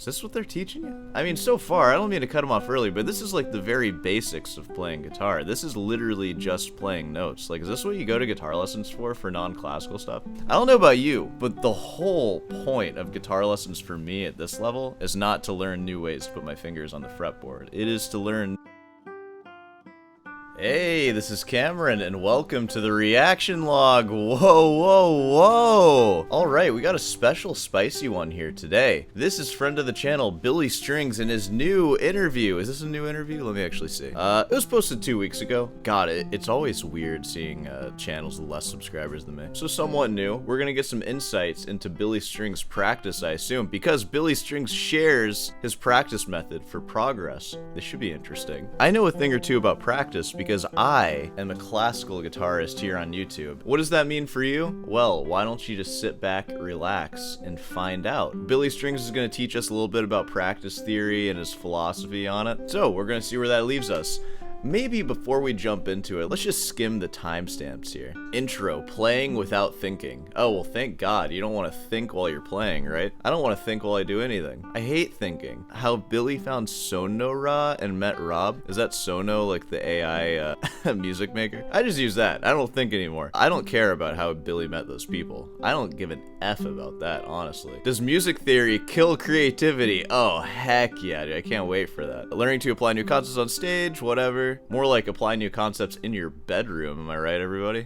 this what they're teaching you? I mean, so far, I don't mean to cut them off early, but this is like the very basics of playing guitar. This is literally just playing notes. Like, is this what you go to guitar lessons for non-classical stuff? I don't know about you, but the whole point of guitar lessons for me at this level is not to learn new ways to put my fingers on the fretboard. It is to learn... Hey, this is Cameron, and welcome to the reaction log. Whoa, whoa, whoa! Alright, we got a special spicy one here today. This is friend of the channel, Billy Strings, in his new interview. Is this a new interview? Let me actually see. It was posted 2 weeks ago. God, it's always weird seeing channels with less subscribers than me. So somewhat new. We're gonna get some insights into Billy Strings' practice, I assume, because Billy Strings shares his practice method for progress. This should be interesting. I know a thing or two about practice because I am a classical guitarist here on YouTube. What does that mean for you? Well, why don't you just sit back, relax, and find out. Billy Strings is going to teach us a little bit about practice theory and his philosophy on it. So we're going to see where that leaves us. Maybe before we jump into it, let's just skim the timestamps here. Intro, playing without thinking. Oh, well, thank God. You don't want to think while you're playing, right? I don't want to think while I do anything. I hate thinking. How Billy found Sonora and met Rob. Is that Sono, like the AI music maker? I just use that. I don't think anymore. I don't care about how Billy met those people. I don't give an F about that, honestly. Does music theory kill creativity? Oh, heck yeah, dude. I can't wait for that. Learning to apply new concepts on stage, whatever. More like apply new concepts in your bedroom, am I right, everybody?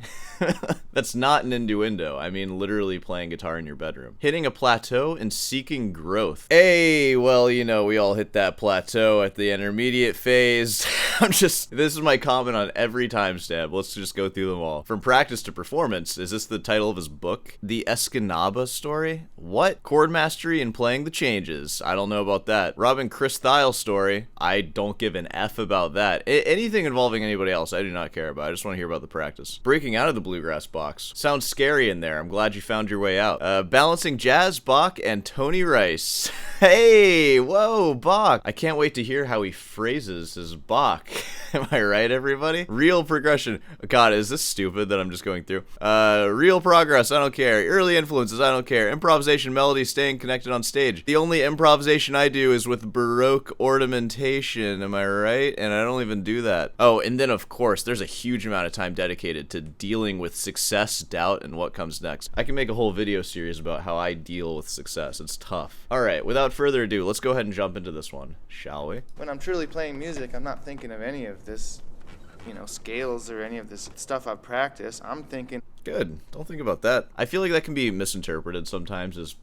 That's not an innuendo. I mean literally playing guitar in your bedroom. Hitting a plateau and seeking growth. Hey, well, you know, we all hit that plateau at the intermediate phase. This is my comment on every timestamp. Let's just go through them all. From practice to performance. Is this the title of his book? The Escanaba story? What? Chord mastery and playing the changes. I don't know about that. Robin Chris Thiel story. I don't give an F about that. Anything involving anybody else, I do not care about. I just want to hear about the practice. Breaking out of the bluegrass box. Sounds scary in there. I'm glad you found your way out. Balancing jazz, Bach, and Tony Rice. Hey, whoa, Bach. I can't wait to hear how he phrases his Bach. Am I right, everybody? Real progression. God, is this stupid that I'm just going through? Real progress, I don't care. Early influences, I don't care. Improvisation, melody, staying connected on stage. The only improvisation I do is with Baroque ornamentation, am I right? And I don't even do that. Oh, and then of course, there's a huge amount of time dedicated to dealing with success, doubt, and what comes next. I can make a whole video series about how I deal with success. It's tough. All right, without further ado, let's go ahead and jump into this one, shall we? When I'm truly playing music, I'm not thinking of any of this, you know, scales or any of this stuff I've practiced. I'm thinking... Good. Don't think about that. I feel like that can be misinterpreted sometimes as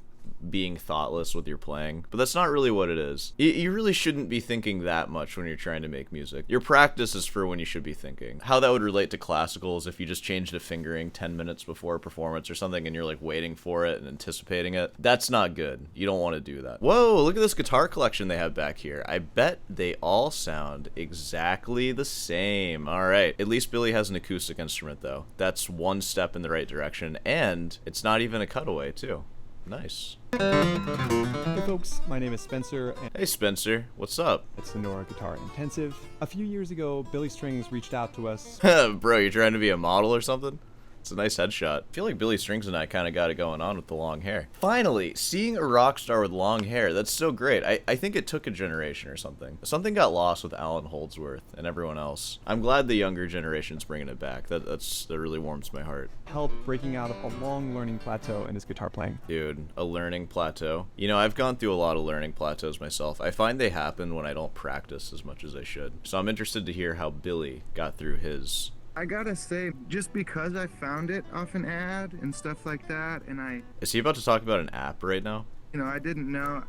being thoughtless with your playing, but that's not really what it is. You really shouldn't be thinking that much when you're trying to make music. Your practice is for when you should be thinking. How that would relate to classicals if you just changed a fingering 10 minutes before a performance or something and you're like waiting for it and anticipating it. That's not good. You don't want to do that. Whoa, look at this guitar collection they have back here. I bet they all sound exactly the same. All right, at least Billy has an acoustic instrument though. That's one step in the right direction, and it's not even a cutaway too. Nice. Hey folks, my name is Spencer. And hey Spencer, what's up? It's Sonora Guitar Intensive. A few years ago, Billy Strings reached out to us. Bro, you trying to be a model or something? It's a nice headshot. I feel like Billy Strings and I kind of got it going on with the long hair. Finally, seeing a rock star with long hair, that's so great. I think it took a generation or something. Something got lost with Alan Holdsworth and everyone else. I'm glad the younger generation's bringing it back. That really warms my heart. Help breaking out of a long learning plateau in his guitar playing. Dude, a learning plateau. You know, I've gone through a lot of learning plateaus myself. I find they happen when I don't practice as much as I should. So I'm interested to hear how Billy got through his... I gotta say, just because I found it off an ad and stuff like that, and Is he about to talk about an app right now? You know, I didn't know.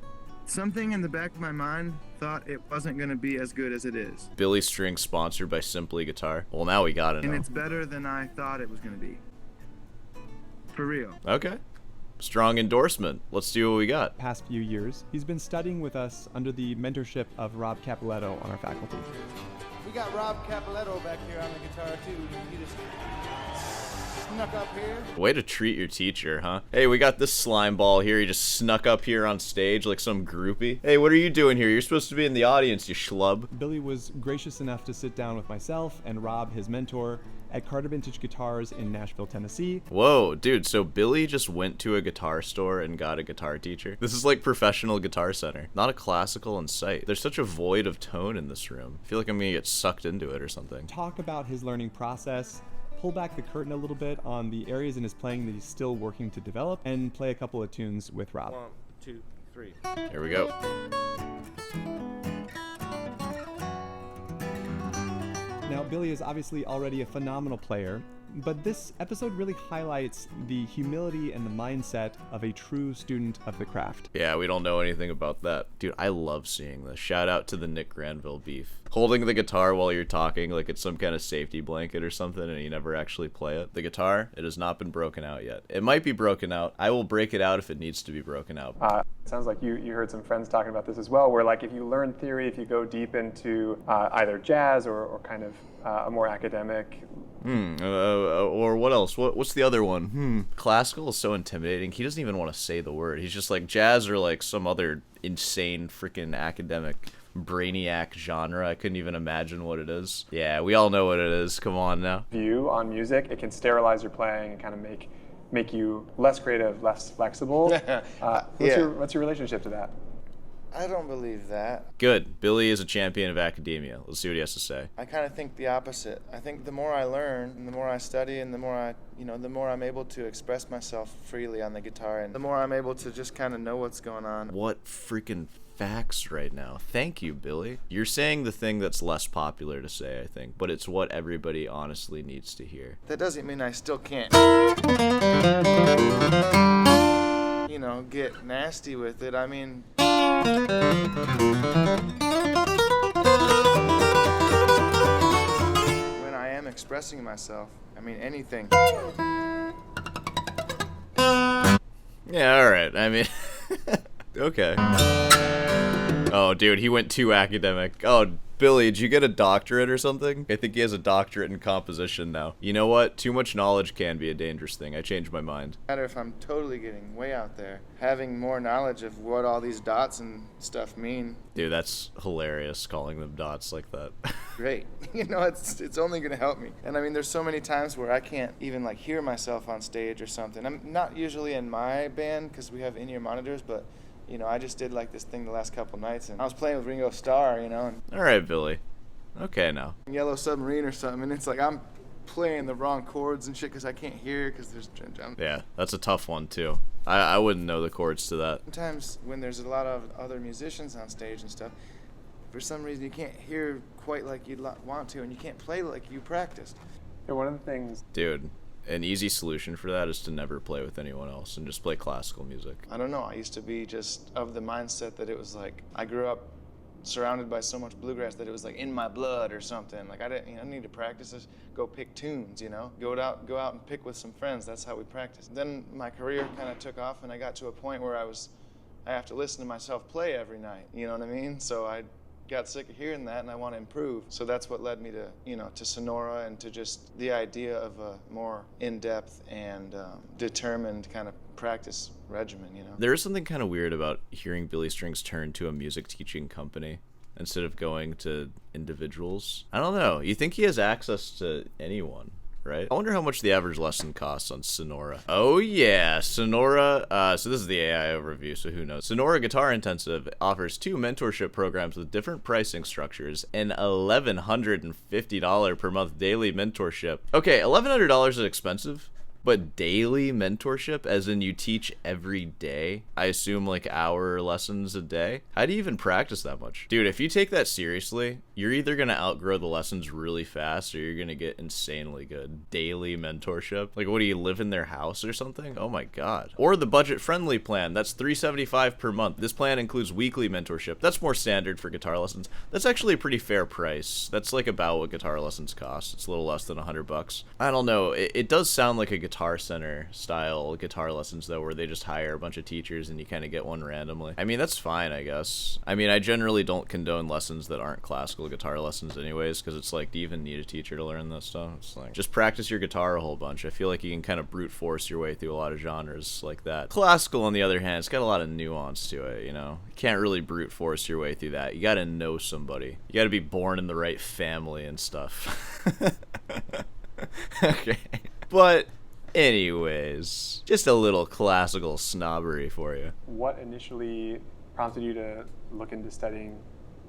Something in the back of my mind thought it wasn't gonna be as good as it is. Billy Strings sponsored by Simply Guitar. Well, now we gotta know. And it's better than I thought it was gonna be. For real. Okay. Strong endorsement. Let's see what we got. Past few years, he's been studying with us under the mentorship of Rob Capoletto on our faculty. We got Rob Capoletto back here on the guitar too. You just snuck up here. Way to treat your teacher, huh? Hey, we got this slime ball here. He just snuck up here on stage like some groupie. Hey, what are you doing here? You're supposed to be in the audience, you schlub. Billy was gracious enough to sit down with myself and Rob, his mentor, at Carter Vintage Guitars in Nashville, Tennessee. Whoa, dude, so Billy just went to a guitar store and got a guitar teacher? This is like professional Guitar Center, not a classical in sight. There's such a void of tone in this room. I feel like I'm gonna get sucked into it or something. Talk about his learning process, pull back the curtain a little bit on the areas in his playing that he's still working to develop, and play a couple of tunes with Rob. 1, 2, 3. Here we go. Now, Billy is obviously already a phenomenal player, but this episode really highlights the humility and the mindset of a true student of the craft. Yeah, we don't know anything about that. Dude, I love seeing this. Shout out to the Nick Granville beef. Holding the guitar while you're talking like it's some kind of safety blanket or something and you never actually play it. The guitar, it has not been broken out yet. It might be broken out. I will break it out if it needs to be broken out. It sounds like you heard some friends talking about this as well, where like if you learn theory, if you go deep into either jazz or kind of a more academic. Or what else? What's the other one? Classical is so intimidating. He doesn't even want to say the word. He's just like jazz or like some other insane freaking academic brainiac genre. I couldn't even imagine what it is. Yeah, we all know what it is. Come on now. View on music, it can sterilize your playing and kind of make you less creative, less flexible. What's your relationship to that? I don't believe that. Good. Billy is a champion of academia. Let's see what he has to say. I kind of think the opposite. I think the more I learn, and the more I study, and the more the more I'm able to express myself freely on the guitar, and the more I'm able to just kind of know what's going on. What freaking facts right now. Thank you, Billy. You're saying the thing that's less popular to say, I think, but it's what everybody honestly needs to hear. That doesn't mean I still can't, get nasty with it. I mean, when I am expressing myself, I mean anything. Yeah, alright. I mean, okay. Oh, dude, he went too academic. Oh, Billy, did you get a doctorate or something? I think he has a doctorate in composition now. You know what? Too much knowledge can be a dangerous thing. I changed my mind. No matter if I'm totally getting way out there, having more knowledge of what all these dots and stuff mean. Dude, that's hilarious, calling them dots like that. Great. It's only going to help me. And I mean, there's so many times where I can't even hear myself on stage or something. I'm not usually in my band because we have in-ear monitors, but I just did this thing the last couple nights, and I was playing with Ringo Starr, and all right, Billy. Okay, now. Yellow Submarine or something, and it's like I'm playing the wrong chords and shit because I can't hear because there's. Yeah, that's a tough one too. I wouldn't know the chords to that. Sometimes when there's a lot of other musicians on stage and stuff, for some reason you can't hear quite like you'd want to, and you can't play like you practiced. Yeah, one of the things. Dude. An easy solution for that is to never play with anyone else and just play classical music. I don't know. I used to be just of the mindset that it was I grew up surrounded by so much bluegrass that it was in my blood or something. I didn't need to practice this. Go pick tunes, Go out and pick with some friends. That's how we practice. Then my career kind of took off, and I got to a point where I have to listen to myself play every night. You know what I mean? So I got sick of hearing that, and I want to improve. So that's what led me to, to Sonora and to just the idea of a more in-depth and determined kind of practice regimen, There is something kind of weird about hearing Billy Strings turn to a music teaching company instead of going to individuals. I don't know. You think he has access to anyone, right? I wonder how much the average lesson costs on Sonora. Oh yeah, Sonora. So this is the AI overview, so who knows? Sonora Guitar Intensive offers 2 mentorship programs with different pricing structures, an $1,150 per month daily mentorship. Okay, $1,100 is expensive. But daily mentorship, as in you teach every day? I assume hour lessons a day? How do you even practice that much? Dude, if you take that seriously, you're either going to outgrow the lessons really fast or you're going to get insanely good. Daily mentorship? What do you live in their house or something? Oh my god. Or the budget-friendly plan, that's $375 per month. This plan includes weekly mentorship. That's more standard for guitar lessons. That's actually a pretty fair price. That's about what guitar lessons cost. It's a little less than $100. I don't know. It does sound like a Guitar Center style guitar lessons though, where they just hire a bunch of teachers and you kind of get one randomly. I mean, that's fine, I guess. I mean, I generally don't condone lessons that aren't classical guitar lessons anyways, because it's do you even need a teacher to learn this stuff? It's just practice your guitar a whole bunch. I feel like you can kind of brute force your way through a lot of genres like that. Classical, on the other hand, it's got a lot of nuance to it, You can't really brute force your way through that. You gotta know somebody. You gotta be born in the right family and stuff. Okay. But anyways, just a little classical snobbery for you. What initially prompted you to look into studying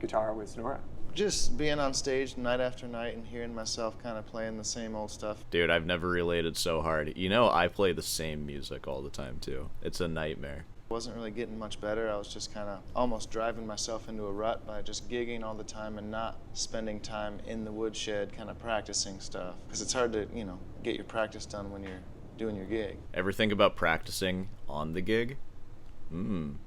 guitar with Sonora? Just being on stage night after night and hearing myself kind of playing the same old stuff. Dude, I've never related so hard. You know, I play the same music all the time, too. It's a nightmare. Wasn't really getting much better. I was just kind of almost driving myself into a rut by just gigging all the time and not spending time in the woodshed kind of practicing stuff. Because it's hard to, you know, get your practice done when you're doing your gig. Ever think about practicing on the gig?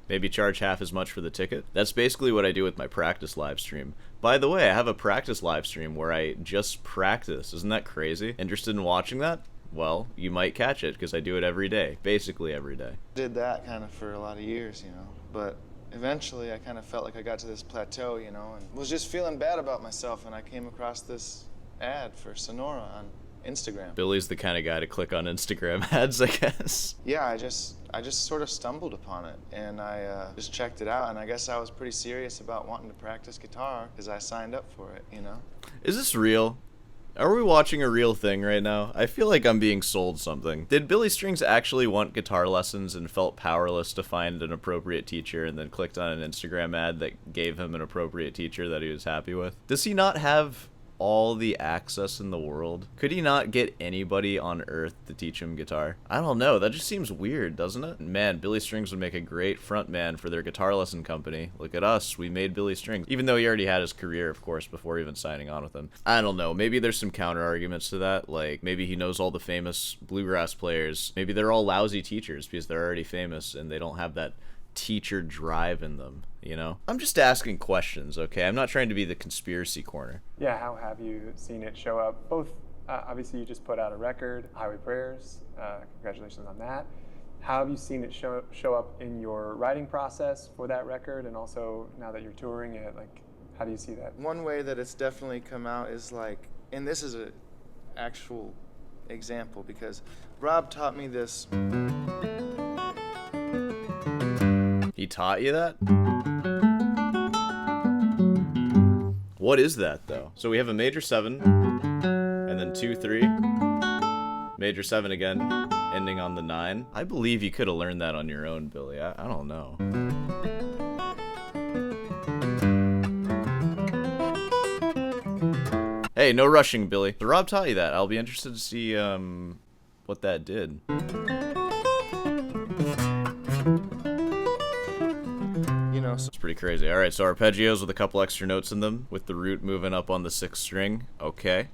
Maybe charge half as much for the ticket? That's basically what I do with my practice live stream. By the way, I have a practice live stream where I just practice. Isn't that crazy? Interested in watching that? Well, you might catch it because I do it every day. Basically every day. Did that kind of for a lot of years, you know. But eventually I kind of felt like I got to this plateau, you know, and was just feeling bad about myself, and I came across this ad for Sonora on Instagram. Billy's the kind of guy to click on Instagram ads, I guess. Yeah, I just sort of stumbled upon it, and I just checked it out, and I guess I was pretty serious about wanting to practice guitar because I signed up for it, you know. Is this real? Are we watching a real thing right now? I feel like I'm being sold something. Did Billy Strings actually want guitar lessons and felt powerless to find an appropriate teacher and then clicked on an Instagram ad that gave him an appropriate teacher that he was happy with? Does he not have all the access in the world? Could he not get anybody on earth to teach him guitar? I don't know, that just seems weird, doesn't it? Man, Billy Strings would make a great front man for their guitar lesson company. Look at us, we made Billy Strings. Even though he already had his career, of course, before even signing on with them. I don't know, maybe there's some counter arguments to that, like maybe he knows all the famous bluegrass players. Maybe they're all lousy teachers because they're already famous and they don't have that teacher drive in them, you know? I'm just asking questions, okay? I'm not trying to be the conspiracy corner. Yeah, how have you seen it show up? Both, obviously you just put out a record, Highway Prayers, congratulations on that. How have you seen it show up in your writing process for that record, and also now that you're touring it, like, how do you see that? One way that it's definitely come out is like, and this is a actual example because Rob taught me this. He taught you that? What is that, though? So we have a major 7, and then 2, 3, major 7 again, ending on the 9. I believe you could have learned that on your own, Billy. I don't know. Hey, no rushing, Billy. So Rob taught you that. I'll be interested to see what that did. It's pretty crazy. All right, so arpeggios with a couple extra notes in them, with the root moving up on the 6th string. Okay.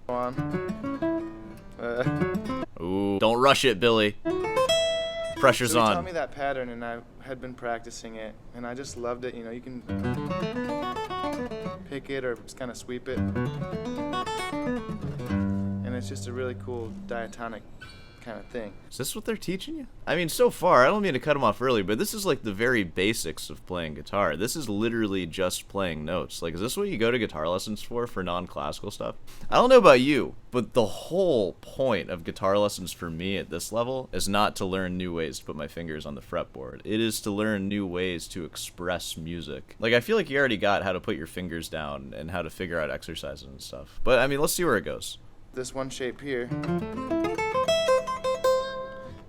Ooh, don't rush it, Billy. Pressure's so he on. taught me that pattern, and I had been practicing it, and I just loved it. You know, you can pick it or just kind of sweep it, and it's just a really cool diatonic kind of thing. Is this what they're teaching you? I mean, so far, I don't mean to cut him off early, but this is like the very basics of playing guitar. This is literally just playing notes. Like, is this what you go to guitar lessons for non-classical stuff? I don't know about you, but the whole point of guitar lessons for me at this level is not to learn new ways to put my fingers on the fretboard. It is to learn new ways to express music. Like, I feel like you already got how to put your fingers down and how to figure out exercises and stuff. But, I mean, let's see where it goes. This one shape here.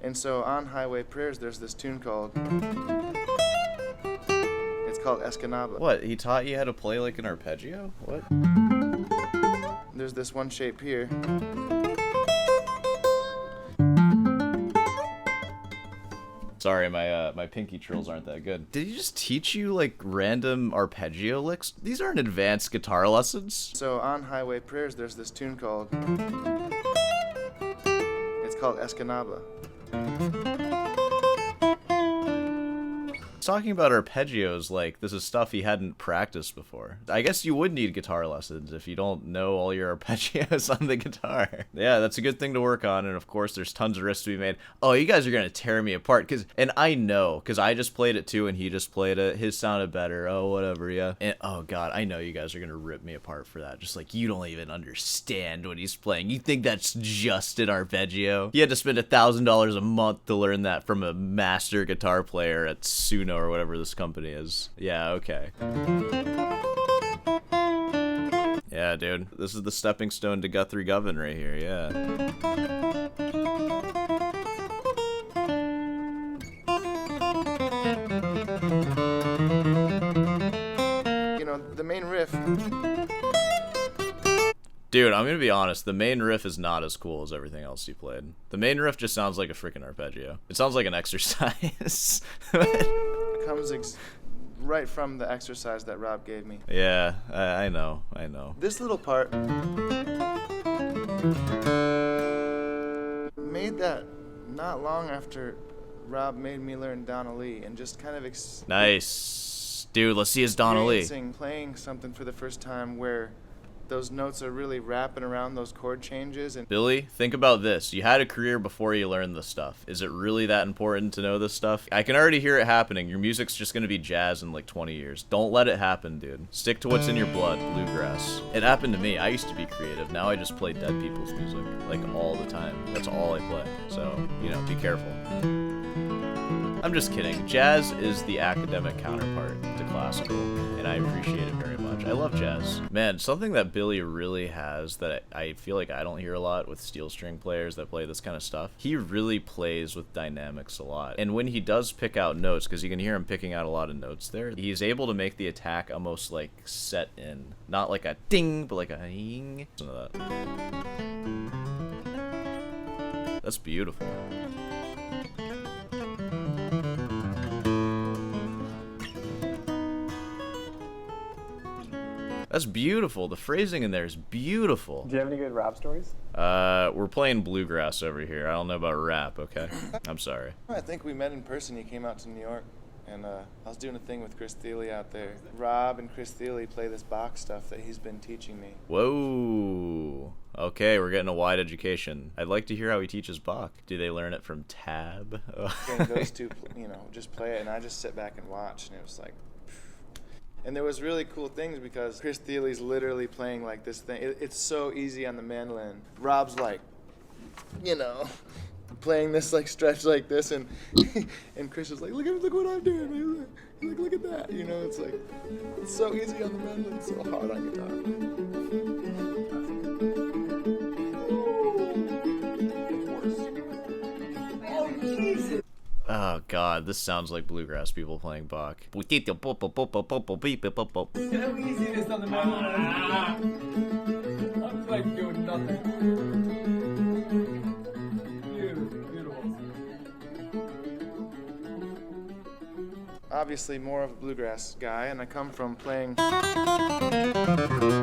And so on Highway Prayers, there's this tune called, it's called Escanaba. What, he taught you how to play like an arpeggio? What? There's this one shape here. Sorry, my pinky trills aren't that good. Did he just teach you like random arpeggio licks? These aren't advanced guitar lessons. So on Highway Prayers, there's this tune called, it's called Escanaba. Talking about arpeggios like this is stuff he hadn't practiced before. I guess you would need guitar lessons if you don't know all your arpeggios on the guitar. Yeah, that's a good thing to work on, and of course there's tons of risks to be made. Oh, you guys are gonna tear me apart, and I know, because I just played it too and he just played it. His sounded better, oh whatever, yeah. And oh god, I know you guys are gonna rip me apart for that. Just like, you don't even understand what he's playing. You think that's just an arpeggio? You had to spend $1,000 a month to learn that from a master guitar player at Suno or whatever this company is. Yeah, okay. Yeah, Yeah, dude. This is the stepping stone to Guthrie Govan right here, yeah. You know, the main riff. Dude, I'm gonna be honest, the main riff is not as cool as everything else you played. The main riff just sounds like a freaking arpeggio. It sounds like an exercise. Comes right from the exercise that Rob gave me. Yeah, I know. This little part made that not long after Rob made me learn Donna Lee, and just kind of Nice. Dude, let's see his Donna Lee. playing something for the first time where those notes are really wrapping around those chord changes. And Billy, think about this. You had a career before you learned this stuff. Is it really that important to know this stuff? I can already hear it happening. Your music's just gonna be jazz in like 20 years. Don't let it happen, dude. Stick to what's in your blood, bluegrass. It happened to me. I used to be creative. Now I just play dead people's music, like all the time. That's all I play. So, you know, be careful. I'm just kidding. Jazz is the academic counterpart to classical, and I appreciate it very much. I love jazz. Man, something that Billy really has that I feel like I don't hear a lot with steel string players that play this kind of stuff, he really plays with dynamics a lot. And when he does pick out notes, because you can hear him picking out a lot of notes there, he's able to make the attack almost like set in. Not like a ding, but like a ding. Listen to that. That's beautiful. That's beautiful. The phrasing in there is beautiful. Do you have any good rap stories? We're playing bluegrass over here. I don't know about rap, okay? I'm sorry. I think we met in person. He came out to New York, and I was doing a thing with Chris Thiele out there. Rob and Chris Thiele play this Bach stuff that he's been teaching me. Whoa. Okay, we're getting a wide education. I'd like to hear how he teaches Bach. Do they learn it from tab? And those two, you know, just play it, and I just sit back and watch, and it was like... And there was really cool things because Chris Thiele's literally playing like this thing. It's so easy on the mandolin. Rob's like, you know, playing this like stretch like this, and and Chris is like, look what I'm doing. He's like, look at that. You know, it's like, it's so easy on the mandolin, so hard on guitar. Oh god, this sounds like bluegrass people playing Bach. How easy it is on the mandolin. I'm like doing nothing. Beautiful. Obviously more of a bluegrass guy, and I come from playing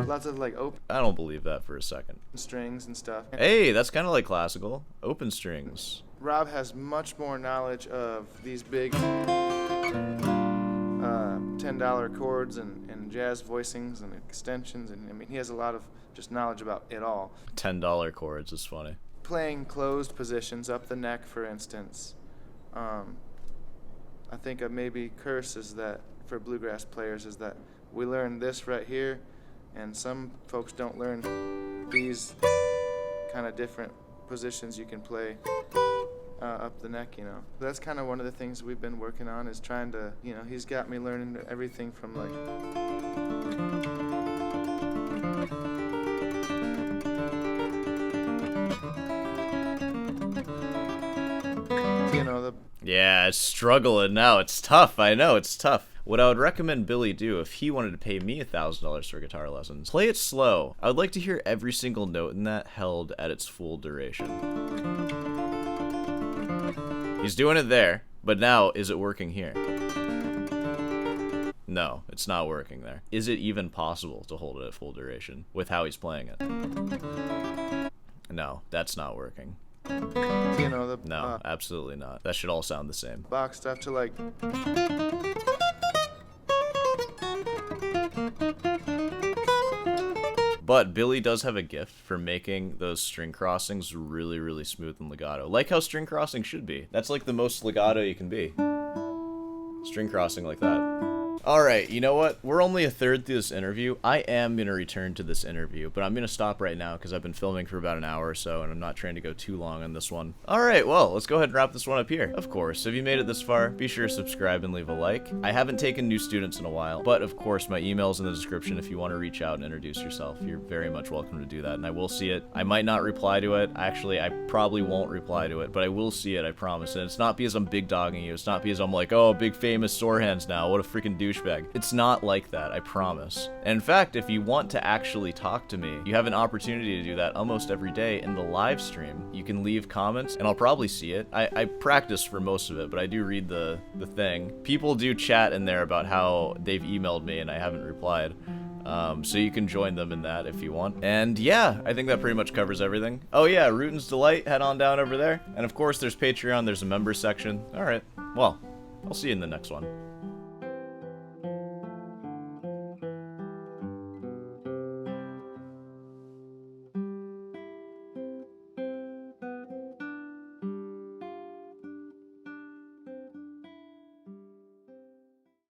lots of like open I don't believe that for a second. strings and stuff. Hey, that's kind of like classical. Open strings. Rob has much more knowledge of these big $10 chords and jazz voicings and extensions, and I mean, he has a lot of just knowledge about it all. $10 chords is funny. Playing closed positions up the neck, for instance. I think a maybe curse is that for bluegrass players is that we learn this right here, and some folks don't learn these kind of different positions you can play up the neck, you know. That's kind of one of the things we've been working on, is trying to, you know, he's got me learning everything from like, you know, the Yeah, it's struggling now. It's tough. I know, it's tough. What I would recommend Billy do if he wanted to pay me $1,000 for guitar lessons, play it slow. I would like to hear every single note in that held at its full duration. He's doing it there, but now, is it working here? No, it's not working there. Is it even possible to hold it at full duration with how he's playing it? No, that's not working. you know, the No, absolutely not. That should all sound the same. Bach stuff to like, But Billy does have a gift for making those string crossings really, really smooth and legato. Like how string crossing should be. That's like the most legato you can be. String crossing like that. Alright, you know what? We're only a third through this interview. I am going to return to this interview, but I'm going to stop right now because I've been filming for about an hour or so, and I'm not trying to go too long on this one. Alright, well, let's go ahead and wrap this one up here. Of course, if you made it this far, be sure to subscribe and leave a like. I haven't taken new students in a while, but of course, my email's in the description if you want to reach out and introduce yourself. You're very much welcome to do that, and I will see it. I might not reply to it. Actually, I probably won't reply to it, but I will see it, I promise. And it's not because I'm big dogging you. It's not because I'm like, oh, big famous sore hands now. What a freaking douchebag. It's not like that, I promise. And in fact, if you want to actually talk to me, you have an opportunity to do that almost every day in the live stream. You can leave comments, and I'll probably see it. I practice for most of it, but I do read the thing. People do chat in there about how they've emailed me and I haven't replied. So you can join them in that if you want. And yeah, I think that pretty much covers everything. Oh yeah, Rootin's Delight, head on down over there. And of course, there's Patreon, there's a member section. Alright, well, I'll see you in the next one.